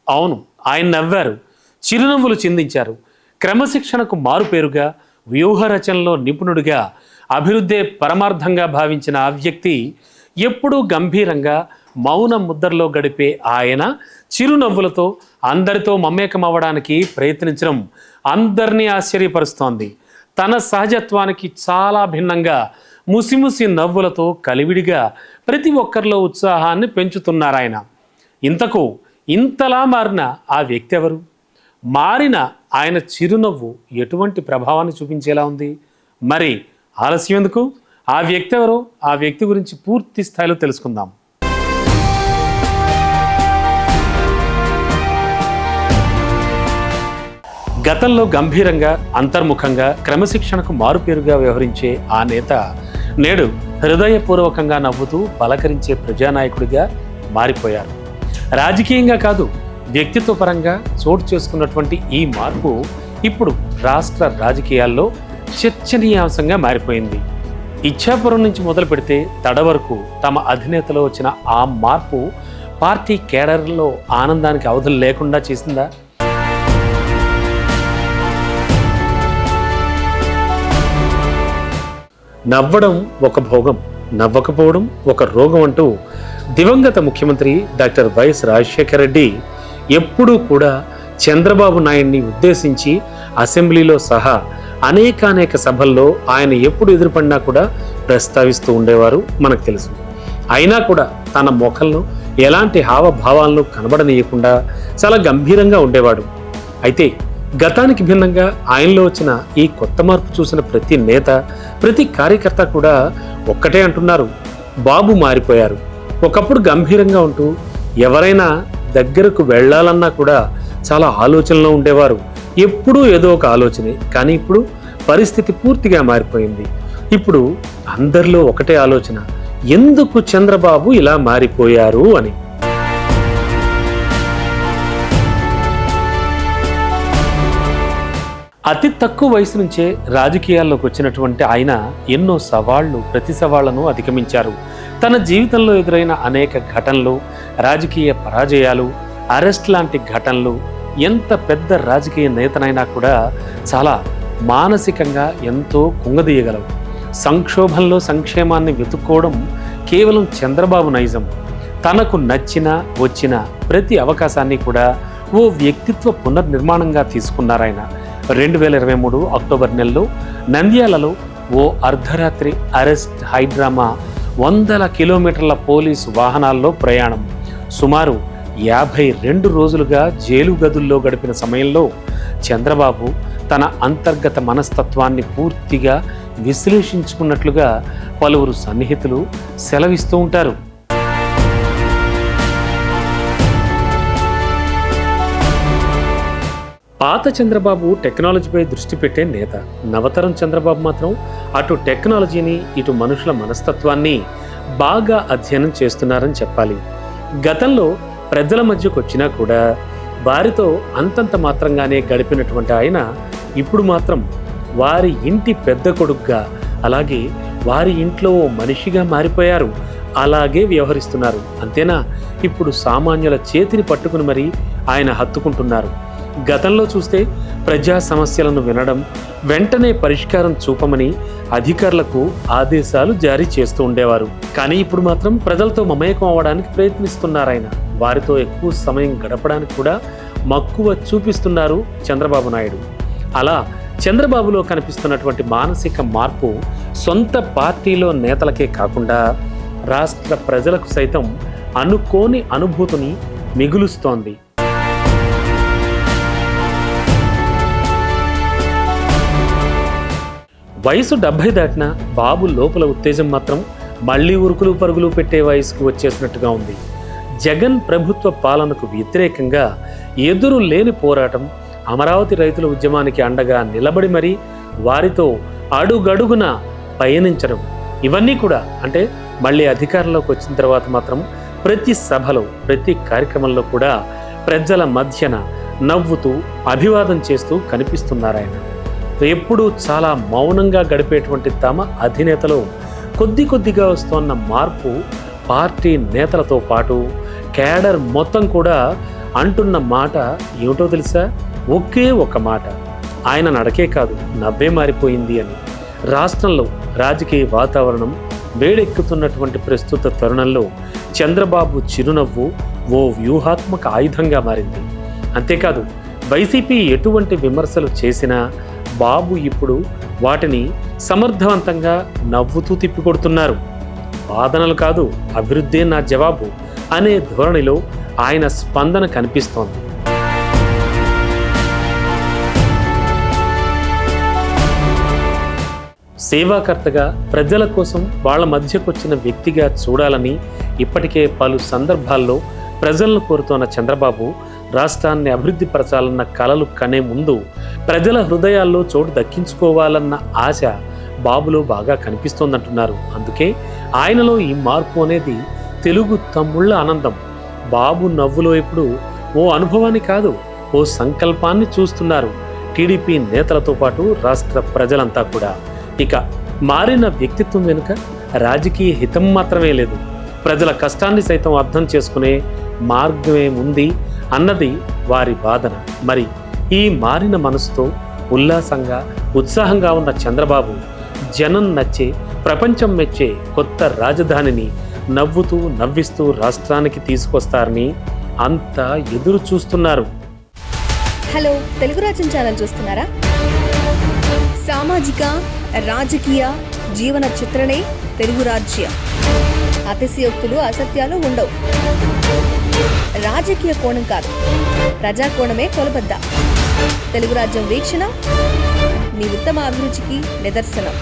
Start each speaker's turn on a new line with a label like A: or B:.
A: అవును, ఆయన నవ్వారు, చిరునవ్వులు చిందించారు. క్రమశిక్షణకు మారుపేరుగా, వ్యూహ రచనలో నిపుణుడిగా, అభివృద్ధే పరమార్థంగా భావించిన ఆ వ్యక్తి ఎప్పుడూ గంభీరంగా మౌన ముద్రలో గడిపే ఆయన చిరునవ్వులతో అందరితో మమేకమవ్వడానికి ప్రయత్నించడం అందరినీ ఆశ్చర్యపరుస్తోంది. తన సహజత్వానికి చాలా భిన్నంగా ముసిముసి నవ్వులతో కలివిడిగా ప్రతి ఒక్కరిలో ఉత్సాహాన్ని పెంచుతున్నారాయన. ఇంతకు ఇంతలా మారిన ఆ వ్యక్తి ఎవరు? మారిన ఆయన చిరునవ్వు ఎటువంటి ప్రభావాన్ని చూపించేలా ఉంది? మరి ఆలస్యం ఎందుకు? ఆ వ్యక్తి ఎవరో, ఆ వ్యక్తి గురించి పూర్తి స్థాయిలో తెలుసుకుందాం. గతంలో గంభీరంగా, అంతర్ముఖంగా, క్రమశిక్షణకు మారుపేరుగా వ్యవహరించే ఆ నేత నేడు హృదయపూర్వకంగా నవ్వుతూ పలకరించే ప్రజానాయకుడిగా మారిపోయారు. రాజకీయంగా కాదు, వ్యక్తిత్వ పరంగా చోటు చేసుకున్నటువంటి ఈ మార్పు ఇప్పుడు రాష్ట్ర రాజకీయాల్లో చర్చనీయాంశంగా మారిపోయింది. ఇచ్ఛాపురం నుంచి మొదలు పెడితే తడ వరకు తమ అధినేతలో వచ్చిన ఆ మార్పు పార్టీ కేడర్లో ఆనందానికి అవధులు లేకుండా చేసిందా? నవ్వడం ఒక భోగం, నవ్వకపోవడం ఒక రోగం అంటూ దివంగత ముఖ్యమంత్రి డాక్టర్ వైఎస్ రాజశేఖర రెడ్డి ఎప్పుడూ కూడా చంద్రబాబు నాయుడిని ఉద్దేశించి అసెంబ్లీలో సహా అనేక సభల్లో ఆయన ఎప్పుడు ఎదురుపడినా కూడా ప్రస్తావిస్తూ ఉండేవారు, మనకు తెలుసు. అయినా కూడా తన ముఖంలో ఎలాంటి హావభావాలను కనబడనీయకుండా చాలా గంభీరంగా ఉండేవాడు. అయితే గతానికి భిన్నంగా ఆయనలో వచ్చిన ఈ కొత్త మార్పు చూసిన ప్రతి నేత, ప్రతి కార్యకర్త కూడా ఒక్కటే అంటున్నారు: బాబు మారిపోయారు. ఒకప్పుడు గంభీరంగా ఉంటూ ఎవరైనా దగ్గరకు వెళ్ళాలన్నా కూడా చాలా ఆలోచనలో ఉండేవారు, ఎప్పుడూ ఏదో ఒక ఆలోచనే. కానీ ఇప్పుడు పరిస్థితి పూర్తిగా మారిపోయింది. ఇప్పుడు అందరిలో ఒకటే ఆలోచన: ఎందుకు చంద్రబాబు ఇలా మారిపోయారు అని. అతి తక్కువ వయసు నుంచే రాజకీయాల్లోకి వచ్చినటువంటి ఆయన ఎన్నో సవాళ్లు, ప్రతి సవాళ్లను అధిగమించారు. తన జీవితంలో ఎదురైన అనేక ఘటనలు, రాజకీయ పరాజయాలు, అరెస్ట్ లాంటి ఘటనలు ఎంత పెద్ద రాజకీయ నేతనైనా కూడా చాలా మానసికంగా ఎంతో కుంగదీయగలవు. సంక్షోభంలో సంక్షేమాన్ని వెతుక్కోవడం కేవలం చంద్రబాబు నైజం. తనకు నచ్చిన వచ్చిన ప్రతి అవకాశాన్ని కూడా ఓ వ్యక్తిత్వ పునర్నిర్మాణంగా తీసుకున్నారాయన. 2023 అక్టోబర్ నెలలో నంద్యాలలో ఓ అర్ధరాత్రి అరెస్ట్, హైడ్రామా, 100 కిలోమీటర్ల పోలీసు వాహనాల్లో ప్రయాణం, సుమారు 52 రోజులుగా జైలు గదుల్లో గడిపిన సమయంలో చంద్రబాబు తన అంతర్గత మనస్తత్వాన్ని పూర్తిగా విశ్లేషించుకున్నట్లుగా పలువురు సన్నిహితులు సెలవిస్తూ ఉంటారు. పాత చంద్రబాబు టెక్నాలజీపై దృష్టి పెట్టే నేత. నవతరం చంద్రబాబు మాత్రం అటు టెక్నాలజీని, ఇటు మనుషుల మనస్తత్వాన్ని బాగా అధ్యయనం చేస్తున్నారని చెప్పాలి. గతంలో ప్రజల మధ్యకు వచ్చినా కూడా వారితో అంతంత మాత్రంగానే గడిపినటువంటి ఆయన ఇప్పుడు మాత్రం వారి ఇంటి పెద్ద కొడుకుగా, అలాగే వారి ఇంట్లో ఓ మనిషిగా మారిపోయారు. అలాగే వ్యవహరిస్తున్నారు. అంతేనా, ఇప్పుడు సామాన్యుల చేతిని పట్టుకుని మరీ ఆయన హత్తుకుంటున్నారు. గతంలో చూస్తే ప్రజా సమస్యలను వినడం, వెంటనే పరిష్కారం చూపమని అధికారులకు ఆదేశాలు జారీ చేస్తూ ఉండేవారు. కానీ ఇప్పుడు మాత్రం ప్రజలతో మమేకం అవ్వడానికి ప్రయత్నిస్తున్నారాయన. వారితో ఎక్కువ సమయం గడపడానికి కూడా మక్కువ చూపిస్తున్నారు చంద్రబాబు నాయుడు. అలా చంద్రబాబులో కనిపిస్తున్నటువంటి మానసిక మార్పు సొంత పార్టీలో నేతలకే కాకుండా రాష్ట్ర ప్రజలకు సైతం అనుకోని అనుభూతిని మిగులుస్తోంది. వయసు 70 దాటినా బాబు లోపల ఉత్తేజం మాత్రం మళ్లీ ఉరుకులు పరుగులు పెట్టే వయసుకు వచ్చేసినట్టుగా ఉంది. జగన్ ప్రభుత్వ పాలనకు వ్యతిరేకంగా ఎదురు లేని పోరాటం, అమరావతి రైతుల ఉద్యమానికి అండగా నిలబడి మరీ వారితో అడుగడుగున పయనించడం, ఇవన్నీ కూడా అంటే మళ్ళీ అధికారంలోకి వచ్చిన తర్వాత మాత్రం ప్రతి సభలో, ప్రతి కార్యక్రమంలో కూడా ప్రజల మధ్యన నవ్వుతూ అభివాదం చేస్తూ కనిపిస్తున్నారాయన. ఎప్పుడూ చాలా మౌనంగా గడిపేటువంటి తమ అధినేతలో కొద్దిగా వస్తున్న మార్పు పార్టీ నేతలతో పాటు కేడర్ మొత్తం కూడా అంటున్న మాట ఏమిటో తెలుసా? ఒకే ఒక మాట. ఆయన నడకే కాదు, నవ్వే మారిపోయింది అని. రాష్ట్రంలో రాజకీయ వాతావరణం వేడెక్కుతున్నటువంటి ప్రస్తుత తరుణంలో చంద్రబాబు చిరునవ్వు ఓ వ్యూహాత్మక ఆయుధంగా మారింది. అంతేకాదు, వైసీపీ ఎటువంటి విమర్శలు చేసినా బాబు ఇప్పుడు వాటిని సమర్థవంతంగా నవ్వుతూ తిప్పికొడుతున్నారు. వాదనలు కాదు, అభివృద్ధే నా జవాబు అనే ధోరణిలో ఆయన స్పందన కనిపిస్తోంది. సేవాకర్తగా, ప్రజల కోసం వాళ్ళ మధ్యకొచ్చిన వ్యక్తిగా చూడాలని ఇప్పటికే పలు సందర్భాల్లో ప్రజలను కోరుతోన్న చంద్రబాబు రాష్ట్రాన్ని అభివృద్ధి పరచాలన్న కలలు కనే ముందు ప్రజల హృదయాల్లో చోటు దక్కించుకోవాలన్న ఆశ బాబులో బాగా కనిపిస్తోందంటున్నారు. అందుకే ఆయనలో ఈ మార్పు అనేది తెలుగు తమ్ముళ్ళ ఆనందం. బాబు నవ్వులో ఇప్పుడు ఓ అనుభవాన్ని కాదు, ఓ సంకల్పాన్ని చూస్తున్నారు టీడీపీ నేతలతో పాటు రాష్ట్ర ప్రజలంతా కూడా. ఇక మారిన వ్యక్తిత్వం వెనుక రాజకీయ హితం మాత్రమే లేదు, ప్రజల కష్టాన్ని సైతం అర్థం చేసుకునే మార్గమే ఉంది అన్నది వారి వాదన. మరి ఈ మారిన మనసుతో ఉల్లాసంగా, ఉత్సాహంగా ఉన్న చంద్రబాబు జనం నచ్చే, ప్రపంచం మెచ్చే కొత్త రాజధానిని నవ్వుతూ నవ్విస్తూ రాష్ట్రానికి తీసుకొస్తారని అంతా ఎదురు చూస్తున్నారు.
B: హలో, తెలుగు రాజ్యం ఛానల్ చూస్తున్నారా? సామాజిక, రాజకీయ, జీవన చిత్రణే తెలుగు రాజ్యం. అతిశయోక్తులు, అసత్యాలు ఉండవు. రాజకీయ కోణం కాదు, ప్రజా కోణమే కొలబద్ద. తెలుగు రాజ్యం వీక్షణ మీ ఉత్తమ అభిరుచికి నిదర్శనం.